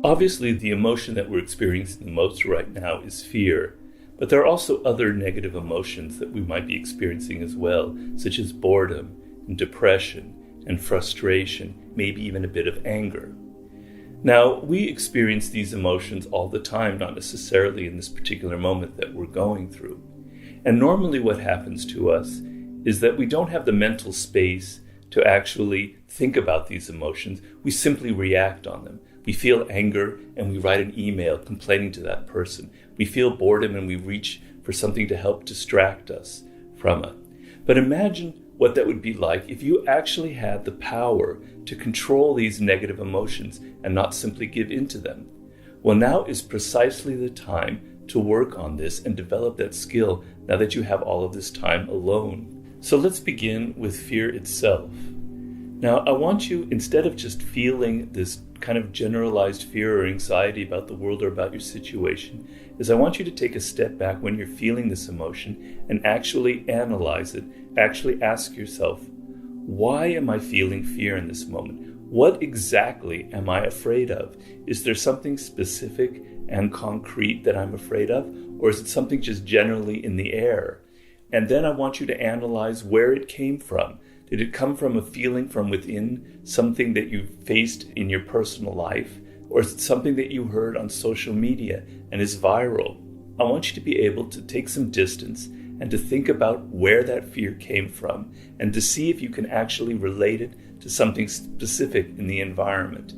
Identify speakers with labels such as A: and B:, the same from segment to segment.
A: Obviously, the emotion that we're experiencing the most right now is fear, but there are also other negative emotions that we might be experiencing as well, such as boredom and depression and frustration, maybe even a bit of anger. Now, we experience these emotions all the time, not necessarily in this particular moment that we're going through. And normally what happens to us is that we don't have the mental space to actually think about these emotions. We simply react on them. We feel anger and we write an email complaining to that person. We feel boredom and we reach for something to help distract us from it. But imagine what that would be like if you actually had the power to control these negative emotions and not simply give in to them. Well, now is precisely the time to work on this and develop that skill now that you have all of this time alone. So let's begin with fear itself. Now, I want you, instead of just feeling this kind of generalized fear or anxiety about the world or about your situation, is I want you to take a step back when you're feeling this emotion and actually analyze it. Actually ask yourself, why am I feeling fear in this moment? What exactly am I afraid of? Is there something specific and concrete that I'm afraid of? Or is it something just generally in the air? And then I want you to analyze where it came from. Did it come from a feeling from within, something that you faced in your personal life? Or is it something that you heard on social media and is viral? I want you to be able to take some distance and to think about where that fear came from and to see if you can actually relate it to something specific in the environment.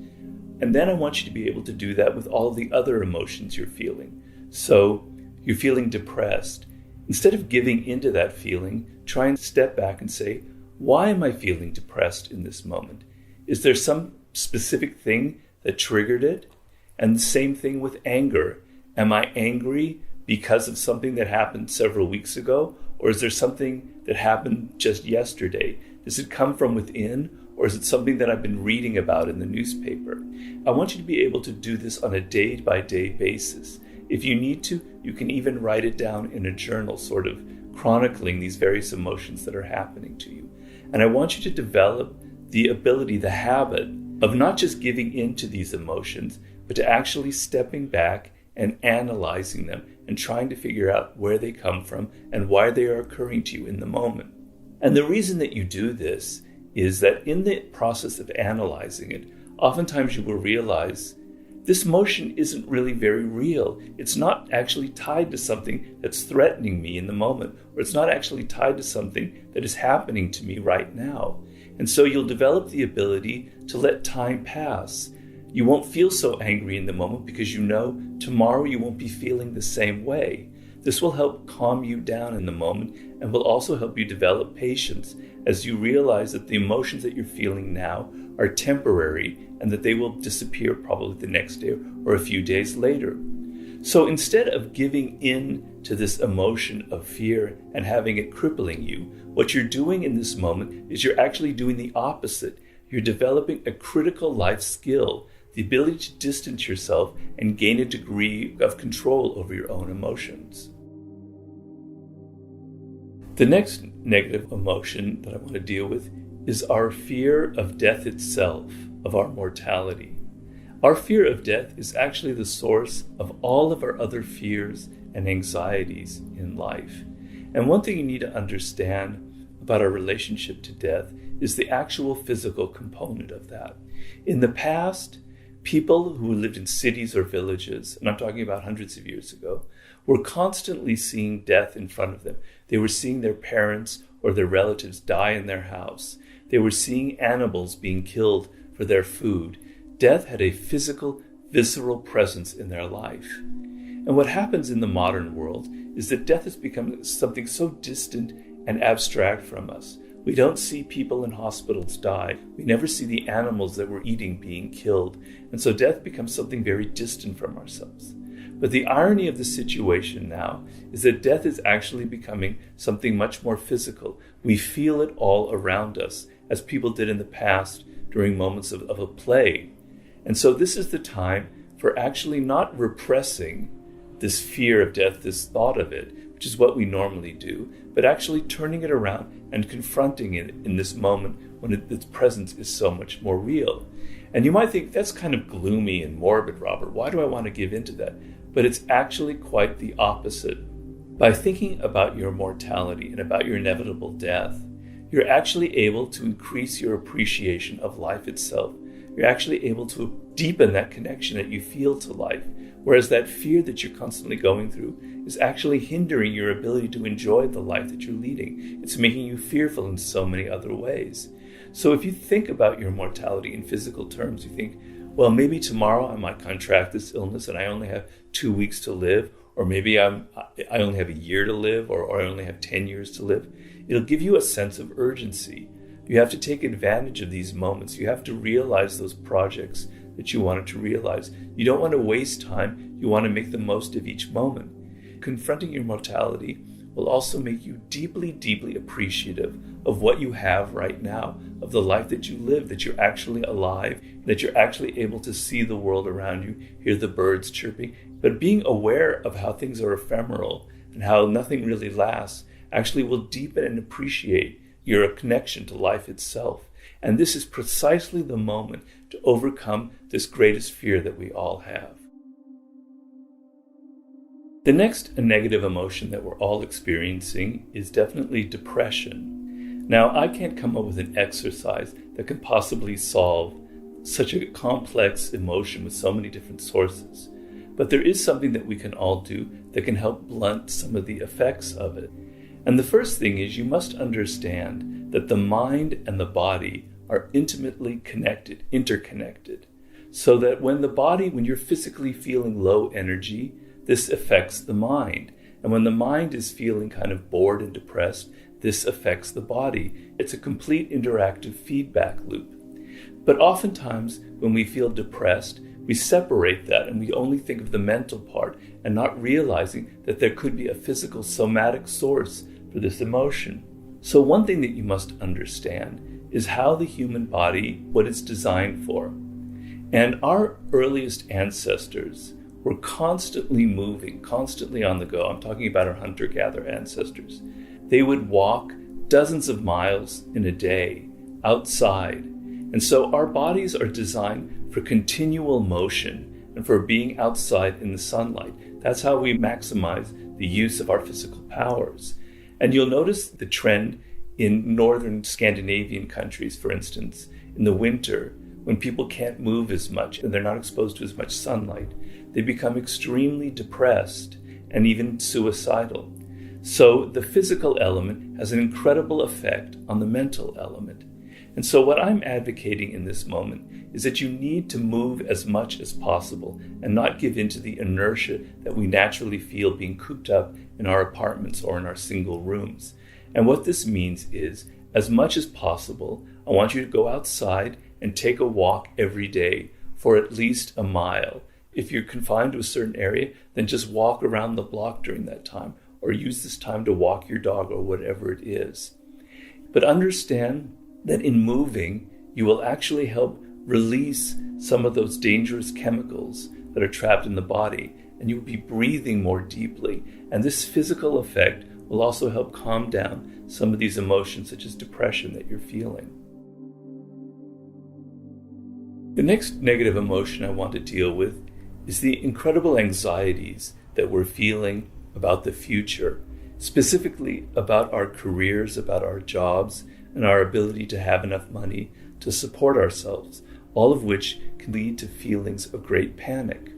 A: And then I want you to be able to do that with all of the other emotions you're feeling. So you're feeling depressed. Instead of giving into that feeling, try and step back and say, why am I feeling depressed in this moment? Is there some specific thing that triggered it? And the same thing with anger. Am I angry because of something that happened several weeks ago? Or is there something that happened just yesterday? Does it come from within? Or is it something that I've been reading about in the newspaper? I want you to be able to do this on a day-by-day basis. If you need to, you can even write it down in a journal, sort of chronicling these various emotions that are happening to you. And I want you to develop the ability, the habit of not just giving in to these emotions, but to actually stepping back and analyzing them and trying to figure out where they come from and why they are occurring to you in the moment. And the reason that you do this is that in the process of analyzing it, oftentimes you will realize this emotion isn't really very real. It's not actually tied to something that's threatening me in the moment, or it's not actually tied to something that is happening to me right now. And so you'll develop the ability to let time pass. You won't feel so angry in the moment because you know tomorrow you won't be feeling the same way. This will help calm you down in the moment and will also help you develop patience as you realize that the emotions that you're feeling now are temporary and that they will disappear probably the next day or a few days later. So instead of giving in to this emotion of fear and having it crippling you, what you're doing in this moment is you're actually doing the opposite. You're developing a critical life skill, the ability to distance yourself and gain a degree of control over your own emotions. The next negative emotion that I want to deal with is our fear of death itself, of our mortality. Our fear of death is actually the source of all of our other fears and anxieties in life. And one thing you need to understand about our relationship to death is the actual physical component of that. In the past, people who lived in cities or villages, and I'm talking about hundreds of years ago, were constantly seeing death in front of them. They were seeing their parents or their relatives die in their house. They were seeing animals being killed for their food. Death had a physical, visceral presence in their life. And what happens in the modern world is that death has become something so distant and abstract from us. We don't see people in hospitals die. We never see the animals that we're eating being killed. And so death becomes something very distant from ourselves. But the irony of the situation now is that death is actually becoming something much more physical. We feel it all around us, as people did in the past during moments of a plague. And so this is the time for actually not repressing this fear of death, this thought of it, which is what we normally do, but actually turning it around and confronting it in this moment when its presence is so much more real. And you might think that's kind of gloomy and morbid, Robert. Why do I want to give into that? But it's actually quite the opposite. By thinking about your mortality and about your inevitable death, you're actually able to increase your appreciation of life itself. You're actually able to deepen that connection that you feel to life, whereas that fear that you're constantly going through is actually hindering your ability to enjoy the life that you're leading. It's making you fearful in so many other ways. So if you think about your mortality in physical terms, you think, well, maybe tomorrow I might contract this illness and I only have 2 weeks to live, or maybe I only have a year to live, or I only have 10 years to live. It'll give you a sense of urgency. You have to take advantage of these moments. You have to realize those projects that you wanted to realize. You don't want to waste time. You want to make the most of each moment. Confronting your mortality will also make you deeply, deeply appreciative of what you have right now, of the life that you live, that you're actually alive, that you're actually able to see the world around you, hear the birds chirping. But being aware of how things are ephemeral and how nothing really lasts actually will deepen and appreciate your connection to life itself. And this is precisely the moment to overcome this greatest fear that we all have. The next negative emotion that we're all experiencing is definitely depression. Now, I can't come up with an exercise that can possibly solve such a complex emotion with so many different sources. But there is something that we can all do that can help blunt some of the effects of it. And the first thing is you must understand that the mind and the body are intimately connected, interconnected. So that when you're physically feeling low energy, this affects the mind. And when the mind is feeling kind of bored and depressed, this affects the body. It's a complete interactive feedback loop. But oftentimes when we feel depressed, we separate that and we only think of the mental part and not realizing that there could be a physical somatic source for this emotion. So one thing that you must understand is how the human body, what it's designed for. And our earliest ancestors were constantly moving, constantly on the go. I'm talking about our hunter-gatherer ancestors. They would walk dozens of miles in a day outside. And so our bodies are designed for continual motion and for being outside in the sunlight. That's how we maximize the use of our physical powers. And you'll notice the trend in northern Scandinavian countries, for instance, in the winter, when people can't move as much and they're not exposed to as much sunlight, they become extremely depressed and even suicidal. So the physical element has an incredible effect on the mental element. And so what I'm advocating in this moment is that you need to move as much as possible and not give in to the inertia that we naturally feel being cooped up in our apartments or in our single rooms. And what this means is, as much as possible, I want you to go outside and take a walk every day for at least a mile. If you're confined to a certain area, then just walk around the block during that time, or use this time to walk your dog or whatever it is. But understand that in moving, you will actually help release some of those dangerous chemicals that are trapped in the body, and you'll be breathing more deeply. And this physical effect will also help calm down some of these emotions, such as depression, that you're feeling. The next negative emotion I want to deal with is the incredible anxieties that we're feeling about the future, specifically about our careers, about our jobs, and our ability to have enough money to support ourselves, all of which can lead to feelings of great panic.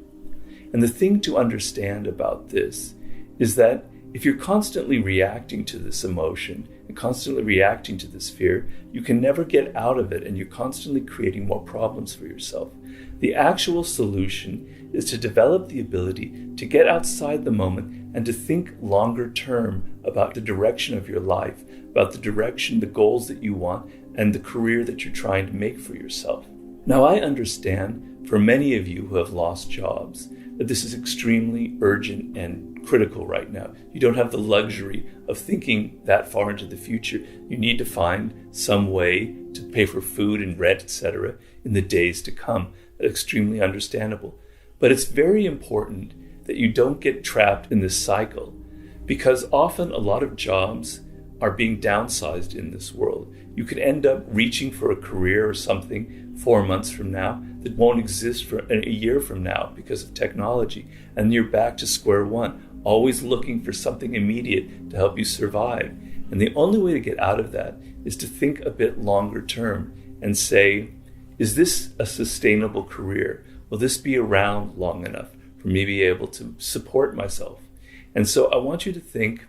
A: And the thing to understand about this is that if you're constantly reacting to this emotion and constantly reacting to this fear, you can never get out of it, and you're constantly creating more problems for yourself. The actual solution is to develop the ability to get outside the moment and to think longer term about the direction of your life, about the direction, the goals that you want, and the career that you're trying to make for yourself. Now, I understand for many of you who have lost jobs that this is extremely urgent and critical right now. You don't have the luxury of thinking that far into the future. You need to find some way to pay for food and rent, etc., in the days to come. That's extremely understandable. But it's very important that you don't get trapped in this cycle, because often a lot of jobs are being downsized in this world. You could end up reaching for a career or something 4 months from now that won't exist for a year from now because of technology. And you're back to square one, always looking for something immediate to help you survive. And the only way to get out of that is to think a bit longer term and say, is this a sustainable career? Will this be around long enough for me to be able to support myself? And so I want you to think,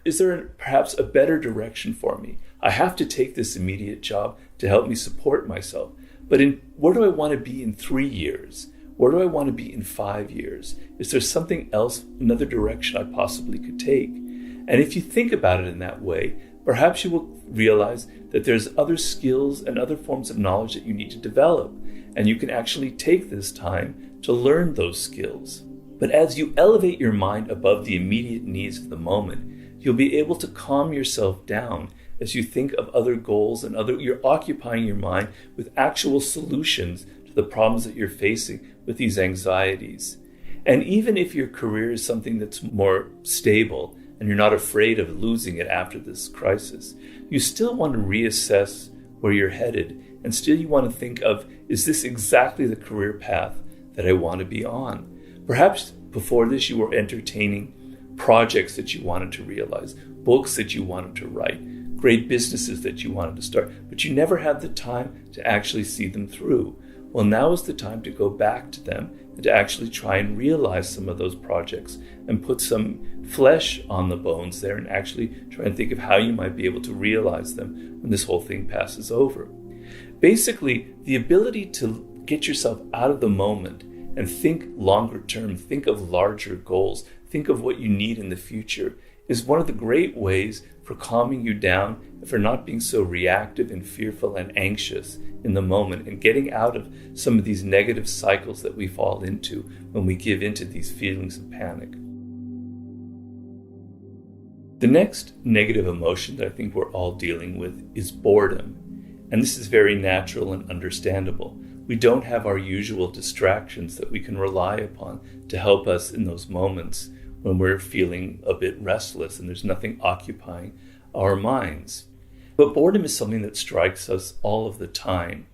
A: is there perhaps a better direction for me? I have to take this immediate job to help me support myself. But where do I want to be in 3 years? Where do I want to be in 5 years? Is there something else, another direction I possibly could take? And if you think about it in that way, perhaps you will realize that there's other skills and other forms of knowledge that you need to develop. And you can actually take this time to learn those skills. But as you elevate your mind above the immediate needs of the moment, you'll be able to calm yourself down as you think of other goals and you're occupying your mind with actual solutions to the problems that you're facing with these anxieties. And even if your career is something that's more stable and you're not afraid of losing it after this crisis, you still want to reassess where you're headed. And still you want to think of, is this exactly the career path that I want to be on? Perhaps before this you were entertaining projects that you wanted to realize, books that you wanted to write, great businesses that you wanted to start, but you never had the time to actually see them through. Well, now is the time to go back to them and to actually try and realize some of those projects and put some flesh on the bones there and actually try and think of how you might be able to realize them when this whole thing passes over. Basically, the ability to get yourself out of the moment and think longer term, think of larger goals, think of what you need in the future is one of the great ways for calming you down and for not being so reactive and fearful and anxious in the moment and getting out of some of these negative cycles that we fall into when we give into these feelings of panic. The next negative emotion that I think we're all dealing with is boredom. And this is very natural and understandable. We don't have our usual distractions that we can rely upon to help us in those moments when we're feeling a bit restless and there's nothing occupying our minds. But boredom is something that strikes us all of the time.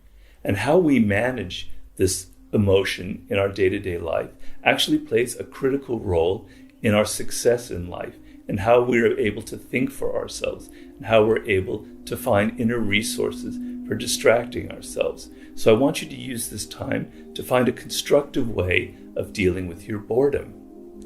A: And how we manage this emotion in our day-to-day life actually plays a critical role in our success in life and how we're able to think for ourselves and how we're able to find inner resources for distracting ourselves. So I want you to use this time to find a constructive way of dealing with your boredom.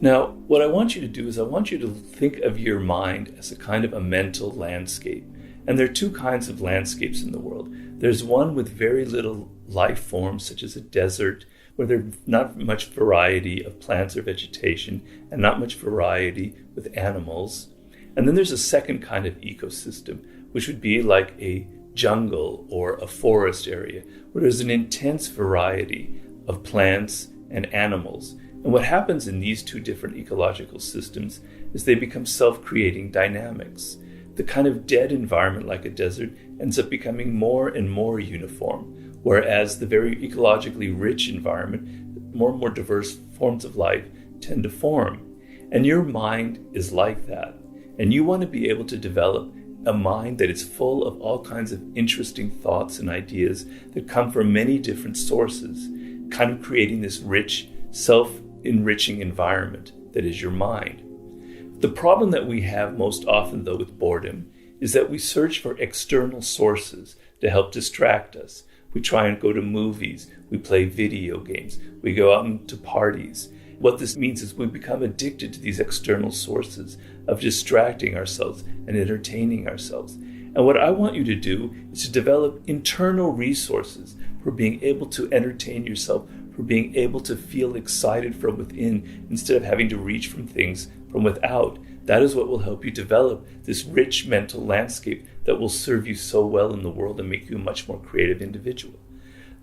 A: Now, what I want you to do is I want you to think of your mind as a kind of a mental landscape. And there are two kinds of landscapes in the world. There's one with very little life forms, such as a desert, where there's not much variety of plants or vegetation, and not much variety with animals. And then there's a second kind of ecosystem, which would be like a jungle or a forest area, where there's an intense variety of plants and animals. And what happens in these two different ecological systems is they become self-creating dynamics. The kind of dead environment like a desert ends up becoming more and more uniform, whereas the very ecologically rich environment, more and more diverse forms of life tend to form. And your mind is like that. And you want to be able to develop a mind that is full of all kinds of interesting thoughts and ideas that come from many different sources, kind of creating this rich, self-enriching environment that is your mind. The problem that we have most often, though, with boredom is that we search for external sources to help distract us. We try and go to movies, we play video games, we go out to parties. What this means is we become addicted to these external sources of distracting ourselves and entertaining ourselves. And what I want you to do is to develop internal resources for being able to entertain yourself, for being able to feel excited from within instead of having to reach from things from without. That is what will help you develop this rich mental landscape that will serve you so well in the world and make you a much more creative individual.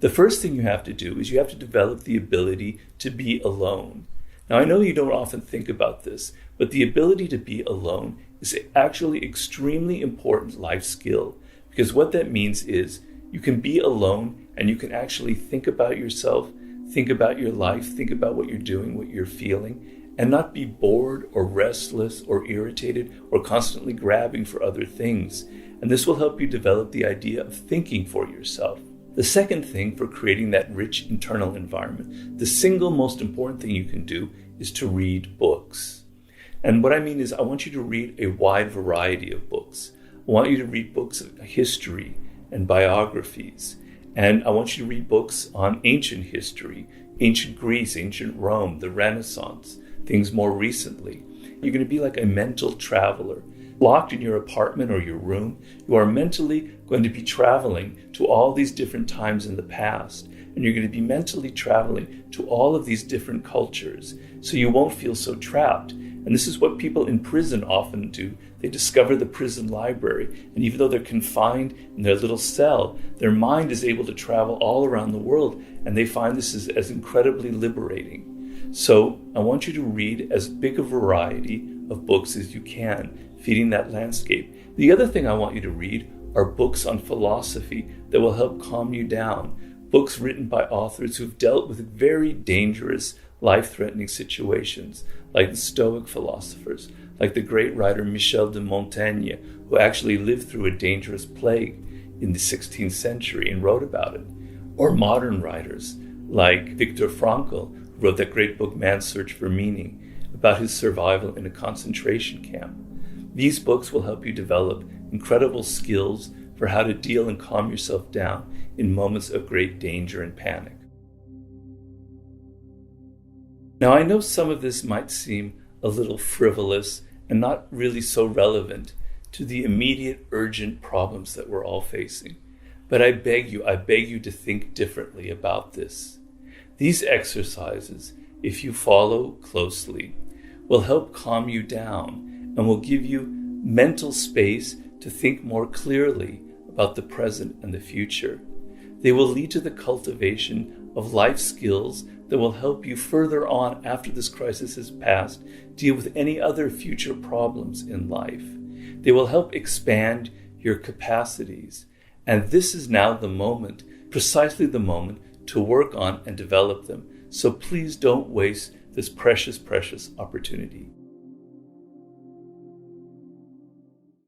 A: The first thing you have to do is you have to develop the ability to be alone. Now, I know you don't often think about this, but the ability to be alone is actually extremely important life skill, because what that means is you can be alone and you can actually think about yourself, think about your life, think about what you're doing, what you're feeling, and not be bored or restless or irritated or constantly grabbing for other things. And this will help you develop the idea of thinking for yourself. The second thing for creating that rich internal environment, the single most important thing you can do is to read books. And what I mean is I want you to read a wide variety of books. I want you to read books of history and biographies. And I want you to read books on ancient history, ancient Greece, ancient Rome, the Renaissance, things more recently. You're going to be like a mental traveler. Locked in your apartment or your room, you are mentally going to be traveling to all these different times in the past. And you're going to be mentally traveling to all of these different cultures. So you won't feel so trapped. And this is what people in prison often do. They discover the prison library. And even though they're confined in their little cell, their mind is able to travel all around the world. And they find this as incredibly liberating. So I want you to read as big a variety of books as you can, feeding that landscape. The other thing I want you to read are books on philosophy that will help calm you down. Books written by authors who've dealt with very dangerous, life-threatening situations, like the Stoic philosophers, like the great writer Michel de Montaigne, who actually lived through a dangerous plague in the 16th century and wrote about it. Or modern writers like Viktor Frankl, who wrote that great book Man's Search for Meaning, about his survival in a concentration camp. These books will help you develop incredible skills for how to deal and calm yourself down in moments of great danger and panic. Now, I know some of this might seem a little frivolous and not really so relevant to the immediate, urgent problems that we're all facing. But I beg you to think differently about this. These exercises, if you follow closely, will help calm you down and will give you mental space to think more clearly about the present and the future. They will lead to the cultivation of life skills that will help you further on after this crisis has passed deal with any other future problems in life. They will help expand your capacities. And this is now the moment, precisely the moment, to work on and develop them. So please don't waste this precious, precious opportunity.